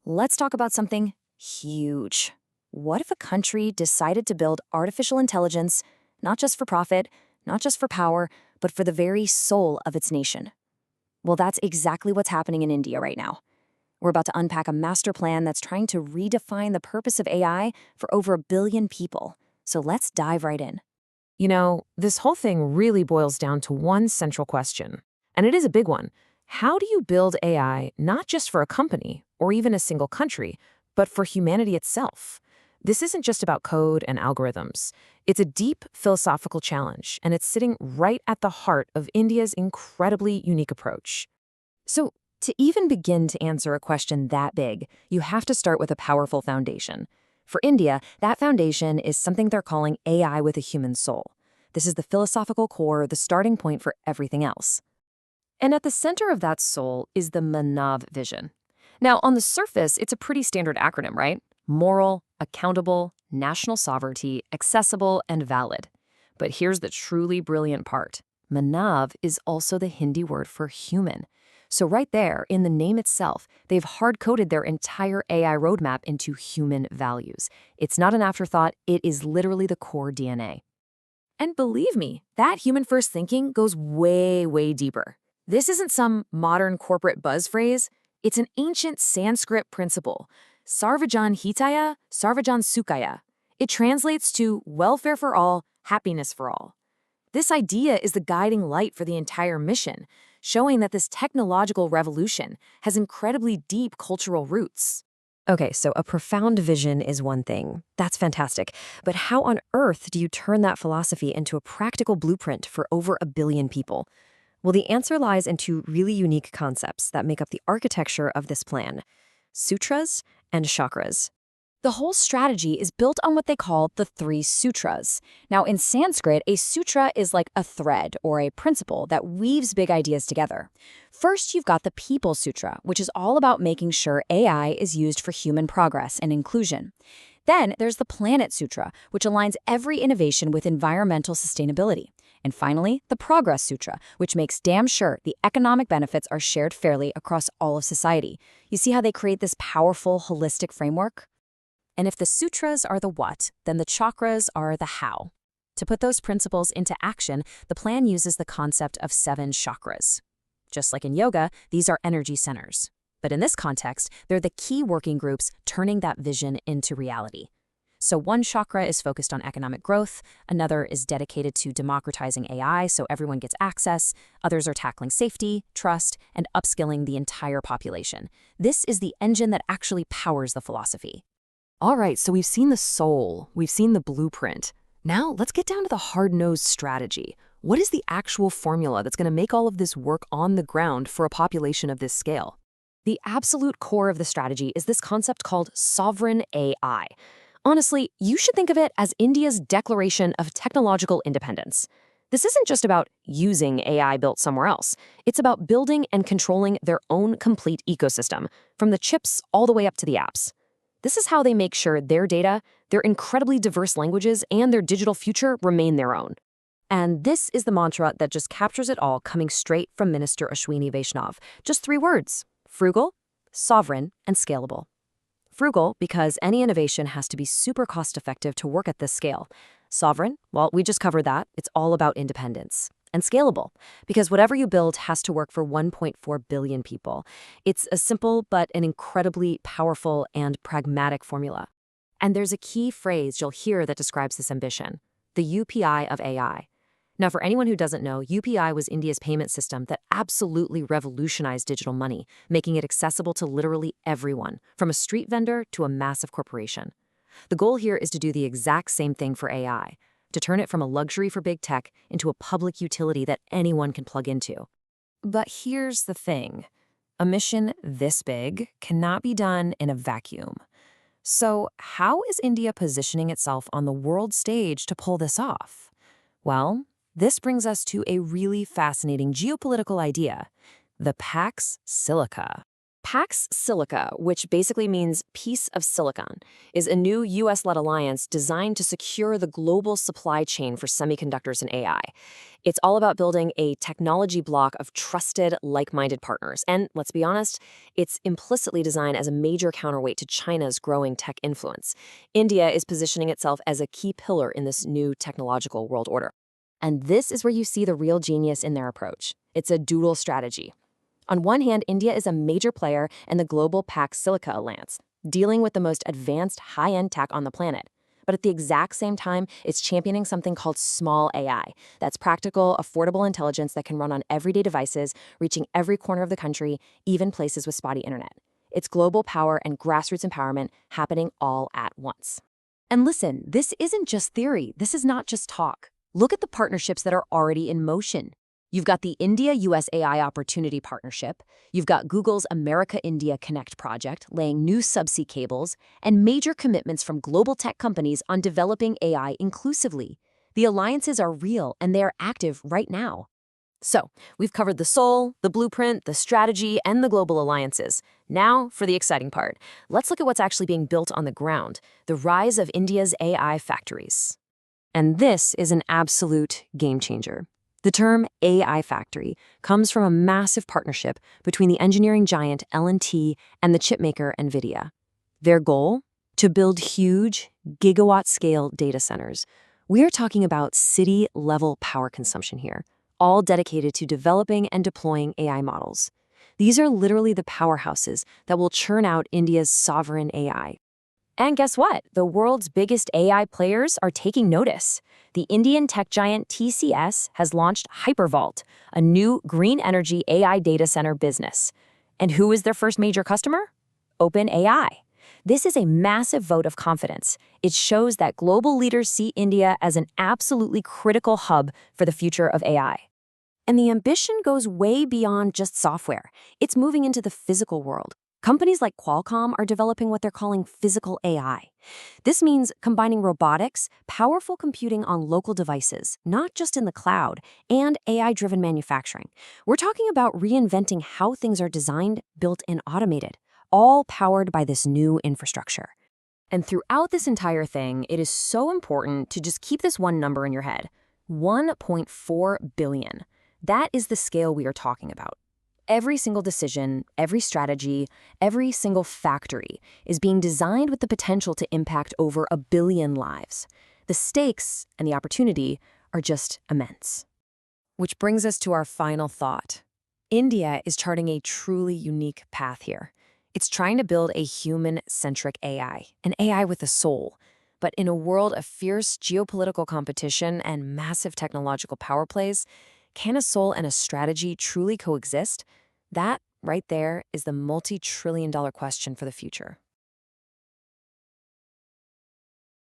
Let's talk about something huge. What if a country decided to build artificial intelligence, not just for profit, not just for power, but for the very soul of its nation? Well, that's exactly what's happening in India right now. We're about to unpack a master plan that's trying to redefine the purpose of AI for over 1 billion people. So let's dive right in. This whole thing really boils down to one central question, and it is a big one. How do you build AI not just for a company or even a single country, but for humanity itself? This isn't just about code and algorithms. It's a deep philosophical challenge, and it's sitting right at the heart of India's incredibly unique approach. So, to even begin to answer a question that big, you have to start with a powerful foundation. For India, that foundation is something they're calling AI with a human soul. This is the philosophical core, the starting point for everything else. And at the center of that soul is the MANAV Vision. Now, on the surface, it's a pretty standard acronym, right? Moral, accountable, national sovereignty, accessible, and valid. But here's the truly brilliant part. MANAV is also the Hindi word for human. So right there, in the name itself, they've hard-coded their entire AI roadmap into human values. It's not an afterthought, it is literally the core DNA. And believe me, that human-first thinking goes way, way deeper. This isn't some modern corporate buzz phrase. It's an ancient Sanskrit principle, Sarvajan Hitaya, Sarvajan Sukhaya. It translates to welfare for all, happiness for all. This idea is the guiding light for the entire mission, showing that this technological revolution has incredibly deep cultural roots. Okay, so a profound vision is one thing. That's fantastic. But how on earth do you turn that philosophy into a practical blueprint for over 1 billion people? Well, the answer lies in 2 really unique concepts that make up the architecture of this plan: sutras and chakras. The whole strategy is built on what they call the Three Sutras. Now, in Sanskrit, a sutra is like a thread or a principle that weaves big ideas together. First, you've got the People Sutra, which is all about making sure AI is used for human progress and inclusion. Then there's the Planet Sutra, which aligns every innovation with environmental sustainability. And finally, the Progress Sutra, which makes damn sure the economic benefits are shared fairly across all of society. You see how they create this powerful, holistic framework? And if the sutras are the what, then the chakras are the how. To put those principles into action, the plan uses the concept of 7 chakras. Just like in yoga, these are energy centers. But in this context, they're the key working groups turning that vision into reality. So one chakra is focused on economic growth, another is dedicated to democratizing AI so everyone gets access, others are tackling safety, trust, and upskilling the entire population. This is the engine that actually powers the philosophy. All right, so we've seen the soul, we've seen the blueprint. Now let's get down to the hard-nosed strategy. What is the actual formula that's going to make all of this work on the ground for a population of this scale? The absolute core of the strategy is this concept called sovereign AI. Honestly, you should think of it as India's declaration of technological independence. This isn't just about using AI built somewhere else. It's about building and controlling their own complete ecosystem, from the chips all the way up to the apps. This is how they make sure their data, their incredibly diverse languages, and their digital future remain their own. And this is the mantra that just captures it all, coming straight from Minister Ashwini Vaishnav. Just 3 words: frugal, sovereign, and scalable. Frugal, because any innovation has to be super cost-effective to work at this scale. Sovereign, well, we just covered that. It's all about independence. And scalable, because whatever you build has to work for 1.4 billion people. It's a simple but an incredibly powerful and pragmatic formula. And there's a key phrase you'll hear that describes this ambition: the UPI of AI. Now, for anyone who doesn't know, UPI was India's payment system that absolutely revolutionized digital money, making it accessible to literally everyone, from a street vendor to a massive corporation. The goal here is to do the exact same thing for AI, to turn it from a luxury for big tech into a public utility that anyone can plug into. But here's the thing. A mission this big cannot be done in a vacuum. So how is India positioning itself on the world stage to pull this off? Well, this brings us to a really fascinating geopolitical idea: the Pax Silica. Pax Silica, which basically means Piece of Silicon, is a new US-led alliance designed to secure the global supply chain for semiconductors and AI. It's all about building a technology block of trusted, like-minded partners. And let's be honest, it's implicitly designed as a major counterweight to China's growing tech influence. India is positioning itself as a key pillar in this new technological world order. And this is where you see the real genius in their approach. It's a dual strategy. On one hand, India is a major player in the global Pax Silica alliance, dealing with the most advanced high-end tech on the planet. But at the exact same time, it's championing something called small AI. That's practical, affordable intelligence that can run on everyday devices, reaching every corner of the country, even places with spotty internet. It's global power and grassroots empowerment happening all at once. And listen, this isn't just theory. This is not just talk. Look at the partnerships that are already in motion. You've got the India-US AI Opportunity Partnership, you've got Google's America-India Connect project laying new subsea cables, and major commitments from global tech companies on developing AI inclusively. The alliances are real and they are active right now. So, we've covered the soul, the blueprint, the strategy, and the global alliances. Now, for the exciting part. Let's look at what's actually being built on the ground, the rise of India's AI factories. And this is an absolute game changer. The term AI factory comes from a massive partnership between the engineering giant L&T and the chipmaker NVIDIA. Their goal? To build huge, gigawatt-scale data centers. We are talking about city-level power consumption here, all dedicated to developing and deploying AI models. These are literally the powerhouses that will churn out India's sovereign AI. And guess what? The world's biggest AI players are taking notice. The Indian tech giant TCS has launched Hypervault, a new green energy AI data center business. And who is their first major customer? OpenAI. This is a massive vote of confidence. It shows that global leaders see India as an absolutely critical hub for the future of AI. And the ambition goes way beyond just software. It's moving into the physical world. Companies like Qualcomm are developing what they're calling physical AI. This means combining robotics, powerful computing on local devices, not just in the cloud, and AI-driven manufacturing. We're talking about reinventing how things are designed, built, and automated, all powered by this new infrastructure. And throughout this entire thing, it is so important to just keep this one number in your head. 1.4 billion. That is the scale we are talking about. Every single decision, every strategy, every single factory is being designed with the potential to impact over 1 billion lives. The stakes and the opportunity are just immense. Which brings us to our final thought. India is charting a truly unique path here. It's trying to build a human-centric AI, an AI with a soul. But in a world of fierce geopolitical competition and massive technological power plays, can a soul and a strategy truly coexist? That, right there, is the multi-trillion-dollar question for the future.